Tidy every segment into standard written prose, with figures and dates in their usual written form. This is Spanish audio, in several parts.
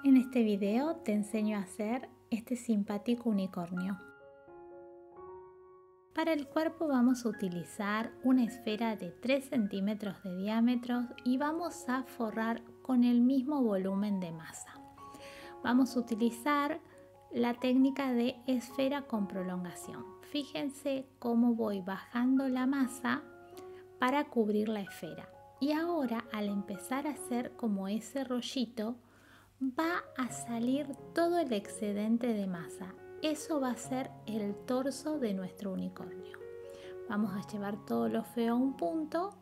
En este video te enseño a hacer este simpático unicornio. Para el cuerpo vamos a utilizar una esfera de 3 centímetros de diámetro y vamos a forrar con el mismo volumen de masa. Vamos a utilizar la técnica de esfera con prolongación. Fíjense cómo voy bajando la masa para cubrir la esfera. Y ahora, al empezar a hacer como ese rollito, va a salir todo el excedente de masa. Eso va a ser el torso de nuestro unicornio. Vamos a llevar todo lo feo a un punto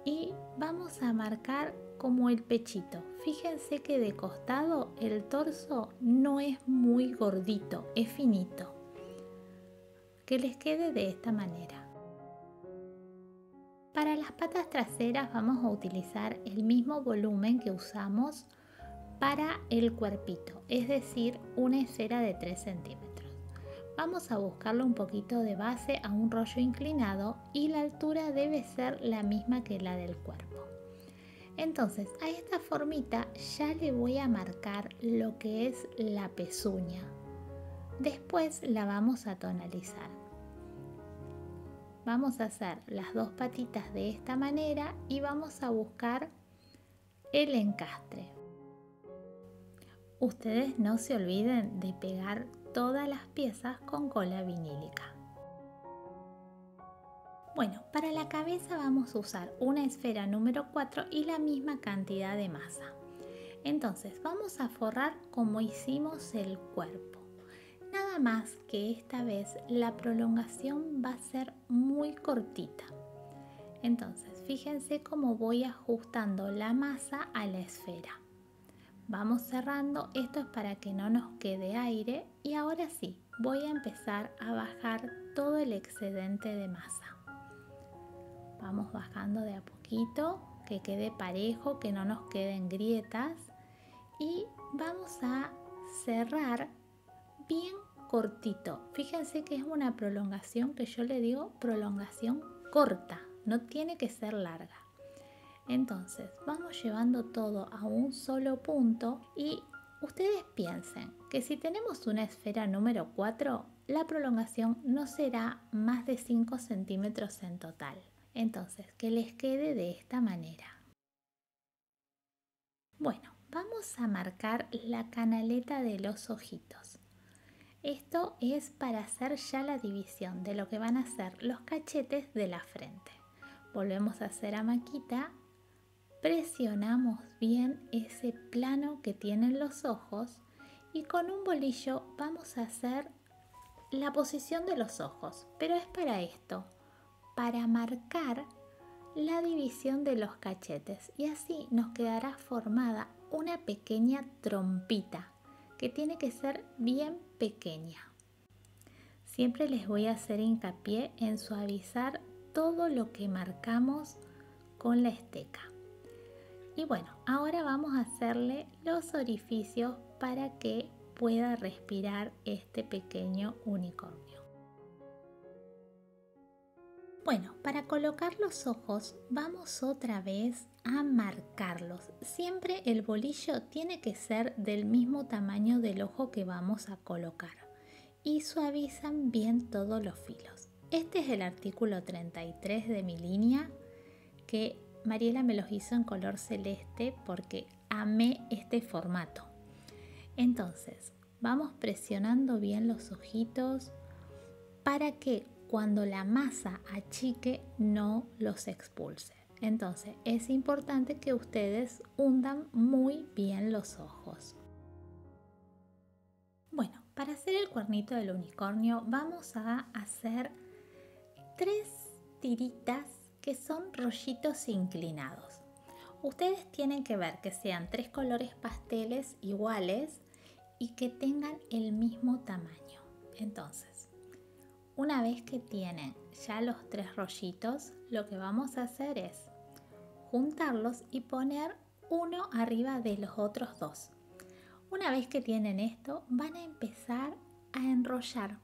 y vamos a marcar como el pechito. Fíjense que de costado el torso no es muy gordito, es finito. Que les quede de esta manera. Para las patas traseras vamos a utilizar el mismo volumen que usamos para el cuerpito, es decir, una esfera de 3 centímetros. Vamos a buscarle un poquito de base a un rollo inclinado y la altura debe ser la misma que la del cuerpo. Entonces, a esta formita ya le voy a marcar lo que es la pezuña. Después la vamos a tonalizar. Vamos a hacer las dos patitas de esta manera y vamos a buscar el encastre. Ustedes no se olviden de pegar todas las piezas con cola vinílica. Bueno, para la cabeza vamos a usar una esfera número 4 y la misma cantidad de masa. Entonces vamos a forrar como hicimos el cuerpo. Nada más que esta vez la prolongación va a ser muy cortita. Entonces fíjense cómo voy ajustando la masa a la esfera. Vamos cerrando, esto es para que no nos quede aire y ahora sí, voy a empezar a bajar todo el excedente de masa. Vamos bajando de a poquito, que quede parejo, que no nos queden grietas y vamos a cerrar bien cortito. Fíjense que es una prolongación que yo le digo prolongación corta, no tiene que ser larga. Entonces vamos llevando todo a un solo punto y ustedes piensen que si tenemos una esfera número 4, la prolongación no será más de 5 centímetros en total. Entonces que les quede de esta manera. Bueno, vamos a marcar la canaleta de los ojitos. Esto es para hacer ya la división de lo que van a ser los cachetes de la frente. Volvemos a hacer amaquita. Presionamos bien ese plano que tienen los ojos y con un bolillo vamos a hacer la posición de los ojos, pero es para esto, para marcar la división de los cachetes y así nos quedará formada una pequeña trompita que tiene que ser bien pequeña. Siempre les voy a hacer hincapié en suavizar todo lo que marcamos con la esteca. Y bueno, ahora vamos a hacerle los orificios para que pueda respirar este pequeño unicornio. Bueno, para colocar los ojos vamos otra vez a marcarlos. Siempre el bolillo tiene que ser del mismo tamaño del ojo que vamos a colocar y suavizan bien todos los filos. Este es el artículo 33 de mi línea que Mariela me los hizo en color celeste porque amé este formato. Entonces, vamos presionando bien los ojitos para que cuando la masa achique no los expulse. Entonces, es importante que ustedes hundan muy bien los ojos. Bueno, para hacer el cuernito del unicornio vamos a hacer 3 tiritas que son rollitos inclinados. Ustedes tienen que ver que sean 3 colores pasteles iguales y que tengan el mismo tamaño. Entonces, una vez que tienen ya los 3 rollitos, lo que vamos a hacer es juntarlos y poner uno arriba de los otros 2. Una vez que tienen esto, van a empezar a enrollar.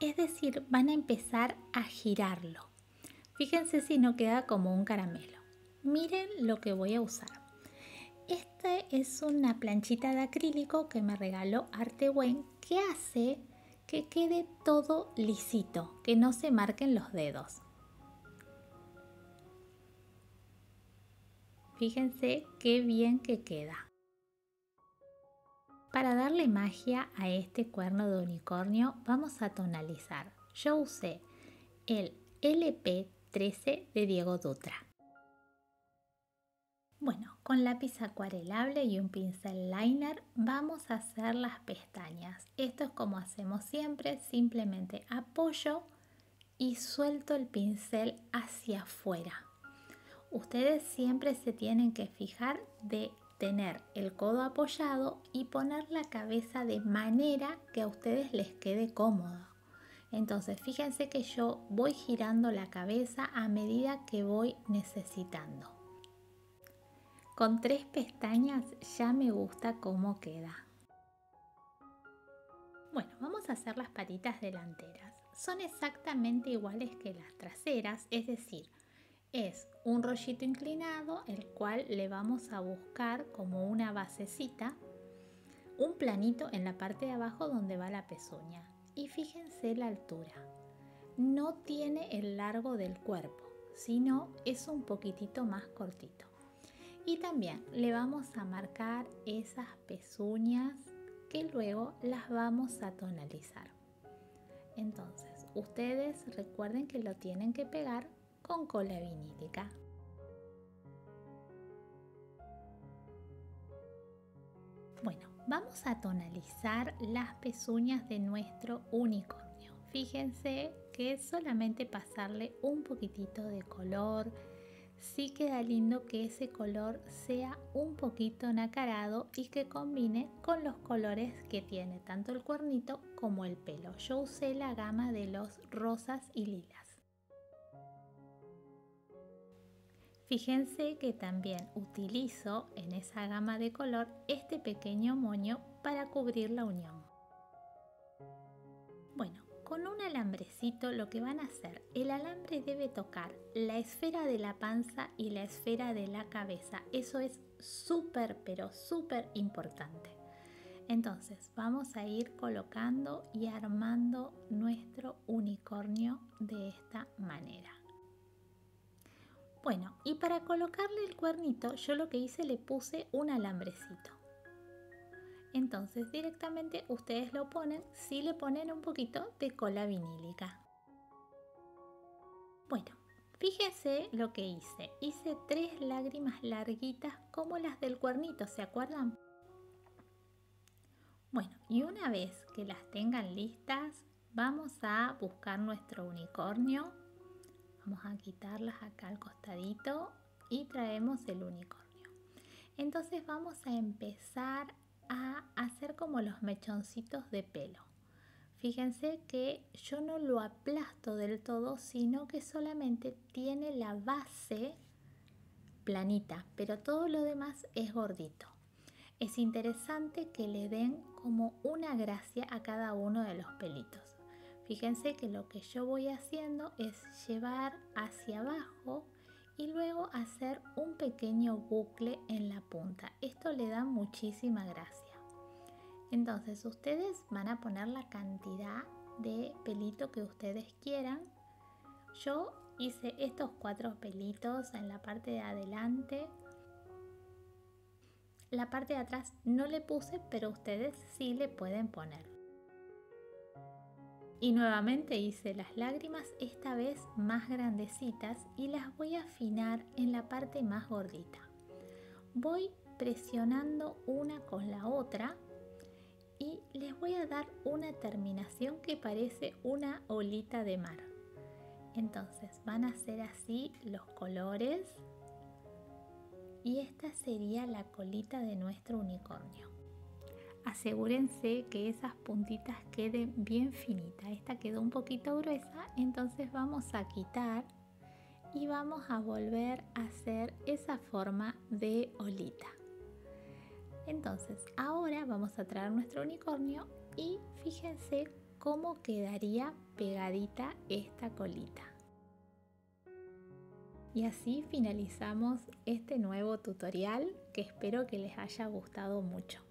Es decir, van a empezar a girarlo. Fíjense si no queda como un caramelo. Miren lo que voy a usar. Este es una planchita de acrílico que me regaló Artewén, que hace que quede todo lisito, que no se marquen los dedos. Fíjense qué bien que queda. Para darle magia a este cuerno de unicornio vamos a tonalizar. Yo usé el LP13 de Diego Dutra. Bueno, con lápiz acuarelable y un pincel liner vamos a hacer las pestañas. Esto es como hacemos siempre, simplemente apoyo y suelto el pincel hacia afuera. Ustedes siempre se tienen que fijar de tener el codo apoyado y poner la cabeza de manera que a ustedes les quede cómodo. Entonces fíjense que yo voy girando la cabeza a medida que voy necesitando. Con 3 pestañas ya me gusta cómo queda. Bueno, vamos a hacer las patitas delanteras. Son exactamente iguales que las traseras, es decir, es un rollito inclinado el cual le vamos a buscar como una basecita, un planito en la parte de abajo donde va la pezuña. Y fíjense la altura. No tiene el largo del cuerpo, sino es un poquitito más cortito. Y también le vamos a marcar esas pezuñas que luego las vamos a tonalizar. Entonces, ustedes recuerden que lo tienen que pegar con cola vinílica. Bueno, vamos a tonalizar las pezuñas de nuestro unicornio. Fíjense que es solamente pasarle un poquitito de color. Sí queda lindo que ese color sea un poquito nacarado y que combine con los colores que tiene tanto el cuernito como el pelo. Yo usé la gama de los rosas y lilas. Fíjense que también utilizo en esa gama de color este pequeño moño para cubrir la unión. Bueno, con un alambrecito lo que van a hacer, el alambre debe tocar la esfera de la panza y la esfera de la cabeza. Eso es súper, pero súper importante. Entonces vamos a ir colocando y armando nuestro unicornio de esta manera. Bueno, y para colocarle el cuernito, yo lo que hice le puse un alambrecito. Entonces directamente ustedes lo ponen, si le ponen un poquito de cola vinílica. Bueno, fíjense lo que hice. Hice 3 lágrimas larguitas como las del cuernito, ¿se acuerdan? Bueno, y una vez que las tengan listas, vamos a buscar nuestro unicornio. Vamos a quitarlas acá al costadito y traemos el unicornio. Entonces vamos a empezar a hacer como los mechoncitos de pelo. Fíjense que yo no lo aplasto del todo, sino que solamente tiene la base planita, pero todo lo demás es gordito. Es interesante que le den como una gracia a cada uno de los pelitos. Fíjense que lo que yo voy haciendo es llevar hacia abajo y luego hacer un pequeño bucle en la punta. Esto le da muchísima gracia. Entonces ustedes van a poner la cantidad de pelito que ustedes quieran. Yo hice estos 4 pelitos en la parte de adelante. La parte de atrás no le puse, pero ustedes sí le pueden poner. Y nuevamente hice las lágrimas, esta vez más grandecitas, y las voy a afinar en la parte más gordita. Voy presionando una con la otra y les voy a dar una terminación que parece una olita de mar. Entonces van a ser así los colores y esta sería la colita de nuestro unicornio. Asegúrense que esas puntitas queden bien finitas. Esta quedó un poquito gruesa, entonces vamos a quitar y vamos a volver a hacer esa forma de olita. Entonces ahora vamos a traer nuestro unicornio y fíjense cómo quedaría pegadita esta colita. Y así finalizamos este nuevo tutorial que espero que les haya gustado mucho.